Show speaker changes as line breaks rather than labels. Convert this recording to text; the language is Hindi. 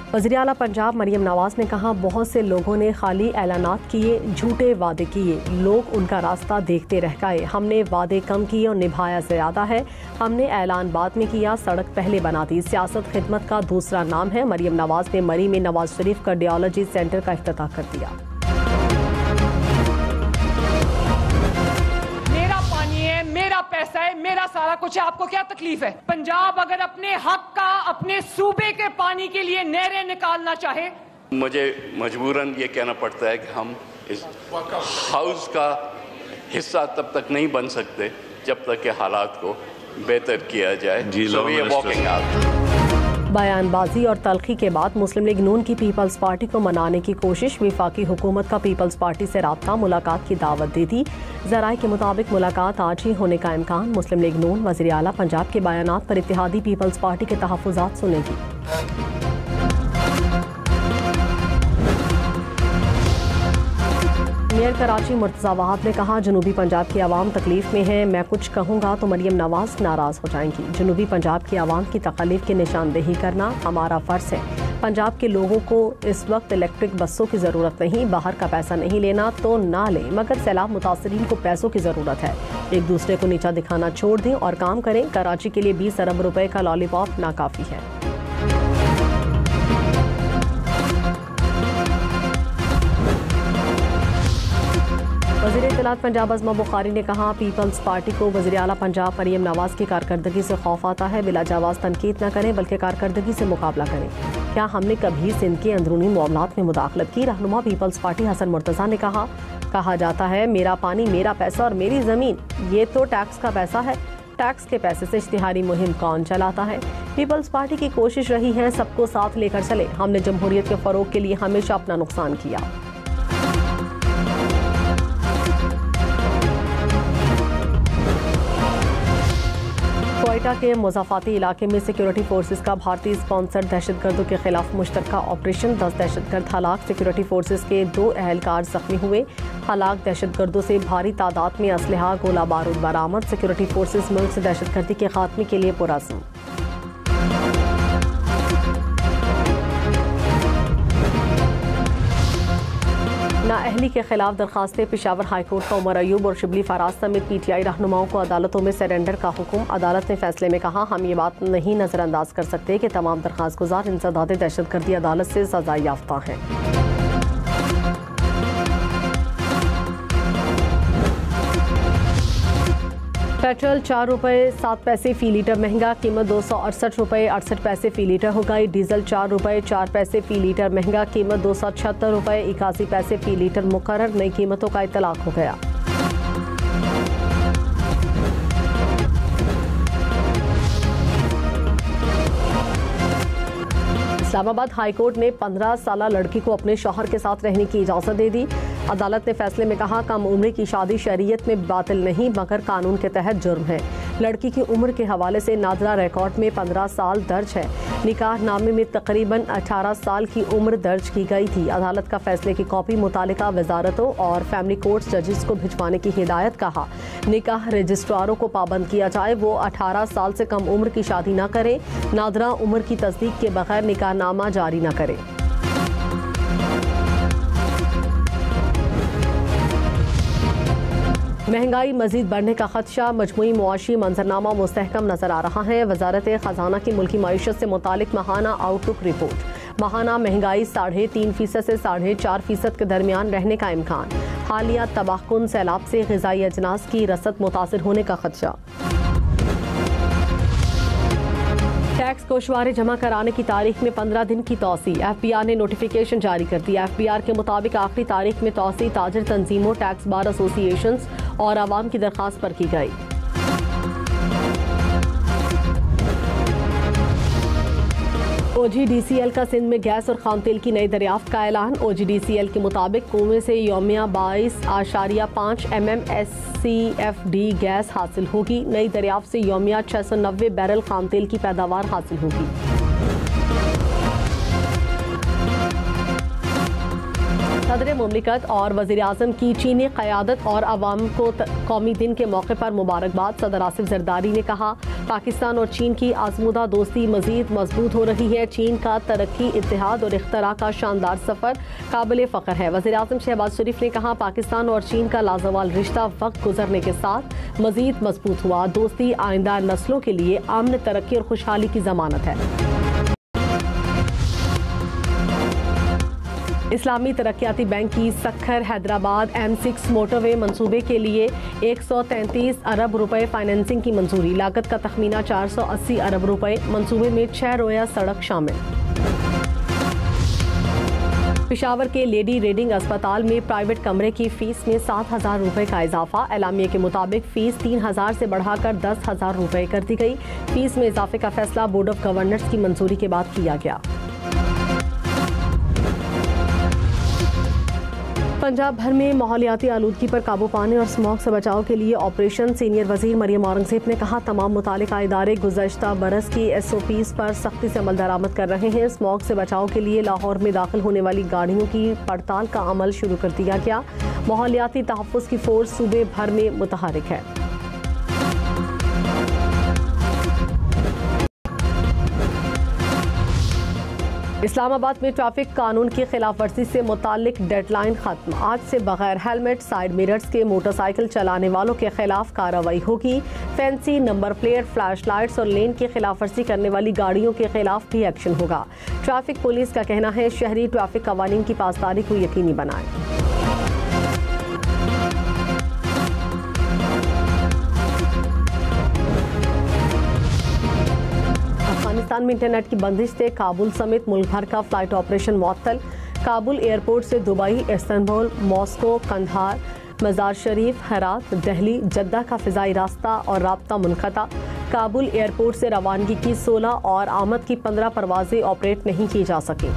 वज़ीर आला पंजाब मरियम नवाज ने कहा, बहुत से लोगों ने खाली ऐलानात किए, झूठे वादे किए, लोग उनका रास्ता देखते रह गए। हमने वादे कम किए और निभाया ज़्यादा है। हमने ऐलान बाद में किया, सड़क पहले बना दी। सियासत खिदमत का दूसरा नाम है। मरियम नवाज ने मरी में नवाज शरीफ कार्डियोलॉजी सेंटर का इफ्तिताह कर दिया।
मेरा पैसा है, मेरा सारा कुछ है, आपको क्या तकलीफ है? पंजाब अगर अपने हक का, अपने सूबे के पानी के लिए नहरें निकालना चाहे,
मुझे मजबूरन ये कहना पड़ता है कि हम इस हाउस का हिस्सा तब तक नहीं बन सकते जब तक के हालात को बेहतर किया जाए।
बयानबाजी और तल्खी के बाद मुस्लिम लीग नून की पीपल्स पार्टी को मनाने की कोशिश। वफाकी हुकूमत का पीपल्स पार्टी से राब्ता, मुलाकात की दावत दे दी। ज़राए के मुताबिक मुलाकात आज ही होने का इम्कान। मुस्लिम लीग नून वज़ीर आला पंजाब के बयानात पर इत्तेहादी पीपल्स पार्टी के तहफ़्फ़ुज़ात सुनेगी। मेयर कराची मुर्तज़ा वहाब ने कहा, जनूबी पंजाब की आवाम तकलीफ में है। मैं कुछ कहूँगा तो मरियम नवाज नाराज़ हो जाएंगी। जनूबी पंजाब की आवाम की तकलीफ की निशानदेही करना हमारा फ़र्ज़ है। पंजाब के लोगों को इस वक्त इलेक्ट्रिक बसों की ज़रूरत नहीं। बाहर का पैसा नहीं लेना तो ना लें, मगर सैलाब मुतासरीन को पैसों की ज़रूरत है। एक दूसरे को नीचा दिखाना छोड़ दें और काम करें। कराची के लिए 20 अरब रुपए का लॉलीपॉप नाकाफ़ी है। वज़ीर इत्तलात पंजाब अज़मा बुखारी ने कहा, पीपल्स पार्टी को वज़ीर आला पंजाब मरियम नवाज की कारकर्दगी से खौफ आता है। बिला जवाज़ तनकीद न करें बल्कि कारकर्दगी से मुकाबला करें। क्या हमने कभी सिंध के अंदरूनी मामलात में मुदाखलत की? रहनुमा पीपल्स पार्टी हसन मुर्तज़ा ने कहा जाता है मेरा पानी मेरा पैसा और मेरी ज़मीन, ये तो टैक्स का पैसा है। टैक्स के पैसे से इश्तिहारी मुहिम कौन चलाता है? पीपल्स पार्टी की कोशिश रही है सबको साथ लेकर चले। हमने जमहूरियत के फ़रोग के लिए हमेशा अपना नुकसान किया। क्वेटा के मुज़ाफ़ाती इलाके में सिक्योरिटी फोर्सेस का भारतीय स्पॉन्सर्ड दहशतगर्दों के खिलाफ मुश्तरका ऑपरेशन। 10 दहशतगर्द हलाक। सिक्योरिटी फोर्सेस के 2 एहलकार जख्मी हुए। हलाक दहशतगर्दों से भारी तादाद में असलहा गोला बारूद बरामद। सिक्योरिटी फोर्सेस मुल्क से दहशतगर्दी के खात्मे के लिए पुरअज़्म। नाअहली के खिलाफ दरखास्तें। पेशावर हाईकोर्ट का उमर अयूब और शिबली फराज समेत पीटीआई रहनुमाओं को अदालतों में सरेंडर का हुक्म। अदालत ने फैसले में कहा, हम ये बात नहीं नजरअंदाज कर सकते कि तमाम दरखास्त गुजार इंसदाद दहशतगर्दी अदालत से सजा याफ्ता हैं। पेट्रोल 4 रुपये 7 पैसे फ़ी लीटर महंगा। कीमत 268 रुपये 68 पैसे फ़ी लीटर हो गई। डीजल 4 रुपये 4 पैसे फ़ी लीटर महंगा। कीमत 276 रुपये 81 पैसे फ़ी लीटर मुकर्रर। नई कीमतों का इतलाक हो गया। इस्लामाबाद हाईकोर्ट ने 15 साला लड़की को अपने शौहर के साथ रहने की इजाज़त दे दी। अदालत ने फैसले में कहा, कम उम्र की शादी शरीयत में बातिल नहीं मगर कानून के तहत जुर्म है। लड़की की उम्र के हवाले से नादरा रिकॉर्ड में 15 साल दर्ज है। निकाह नामे में तकरीबन 18 साल की उम्र दर्ज की गई थी। अदालत का फैसले की कॉपी मुतालिका वजारतों और फैमिली कोर्ट जजेस को भिजवाने की हिदायत। कहा, निकाह रजिस्ट्रारों को पाबंद किया जाए, वो 18 साल से कम उम्र की शादी न करें। नादरा उम्र की तस्दीक के बगैर निकाहनामा जारी न करें। महंगाई मजीद बढ़ने का खदशा। मजमूई मुआशी मंजरनामा मुस्तहकम नजर आ रहा है। वजारत खजाना की मुल्की मईशत से मुतालिक माहाना आउटलुक रिपोर्ट। माहाना महंगाई 3.5% से 4.5% के दरमियान रहने का इम्कान। हालिया तबाहकुन सैलाब से ग़िज़ाई अजनास की रसद मुतासिर होने का खदशा। टैक्स गोशवारे जमा कराने की तारीख में 15 दिन की तौसी। FBR ने नोटिफिकेशन जारी कर दी। FBR के मुताबिक आखिरी तारीख में तौसी ताजिर तंजीमों, टैक्स बार एसोसिएशंस और आवाम की दरख्वास्त पर की गई। OGDCL का सिंध में गैस और खाम तेल की नई दरियाफ्त का ऐलान। OGDCL के मुताबिक कुएं से यौमिया 22.5 MMSCFD गैस हासिल होगी। नई दरियाफ्त से यौमिया 690 बैरल खाम तेल की पैदावार हासिल होगी। सदर मुमलिकत और वज़ीर-ए-आज़म की चीनी क़यादत और अवाम को कौमी दिन के मौके पर मुबारकबाद। सदर आसिफ ज़रदारी ने कहा, पाकिस्तान और चीन की आज़मूदा दोस्ती मज़ीद मजबूत हो रही है। चीन का तरक्की, इत्तेहाद और इख्तरा का शानदार सफ़र काबिल फ़ख्र है। वज़ीर-ए-आज़म शहबाज शरीफ ने कहा, पाकिस्तान और चीन का लाजवाल रिश्ता वक्त गुजरने के साथ मज़ीद मजबूत हुआ। दोस्ती आइंदा नस्लों के लिए अमन, तरक्की और खुशहाली की ज़मानत है। इस्लामी तरक्याती बैंक की सक्खर हैदराबाद M6 मोटरवे मंसूबे के लिए 133 अरब रुपए फाइनेंसिंग की मंजूरी। लागत का तखमीना 480 अरब रुपए। मंसूबे में 6 रोया सड़क शामिल। पेशावर के लेडी रीडिंग अस्पताल में प्राइवेट कमरे की फीस में 7,000 रुपए का इजाफा। एलामिया के मुताबिक फीस 3,000 से बढ़ाकर 10,000 रुपए कर दी गई। फीस में इजाफे का फैसला बोर्ड ऑफ गवर्नर्स की मंजूरी के बाद किया गया। पंजाब भर में माहौलियाती आलूदगी पर काबू पाने और स्मॉग से बचाव के लिए ऑपरेशन। सीनियर वजीर मरियम औरंगजेब ने कहा, तमाम मुतालिका इदारे गुज़श्ता बरस की SOPs पर सख्ती से अमल दरामद कर रहे हैं। स्मॉग से बचाव के लिए लाहौर में दाखिल होने वाली गाड़ियों की पड़ताल का अमल शुरू कर दिया गया। माहौलियाती तहफ़्फ़ुज़ की फोर्स सूबे भर में मुतहरिक है। इस्लामाबाद में ट्रैफिक कानून की खिलाफ वर्जी से मुताल्लिक डेडलाइन खत्म। आज से बगैर हेलमेट, साइड मिरर्स के मोटरसाइकिल चलाने वालों के खिलाफ कार्रवाई होगी। Fancy number plate, flash lights और लेन की खिलाफ वर्जी करने वाली गाड़ियों के खिलाफ भी एक्शन होगा। ट्रैफिक पुलिस का कहना है, शहरी ट्रैफिक कवानीन की पासदारी को यकीनी बनाएं। पाकिस्तान में इंटरनेट की बंदिश से काबुल समेत मुल्क भर का फ्लाइट ऑपरेशन मुअत्तल। काबुल एयरपोर्ट से दुबई, इस्तांबुल, मॉस्को, कंधार, मज़ार शरीफ, हेरात, दिल्ली, जद्दा का फ़िज़ाई रास्ता और राब्ता मुनक़ता। काबुल एयरपोर्ट से रवानगी की 16 और आमद की 15 परवाज़ें ऑपरेट नहीं की जा सकी।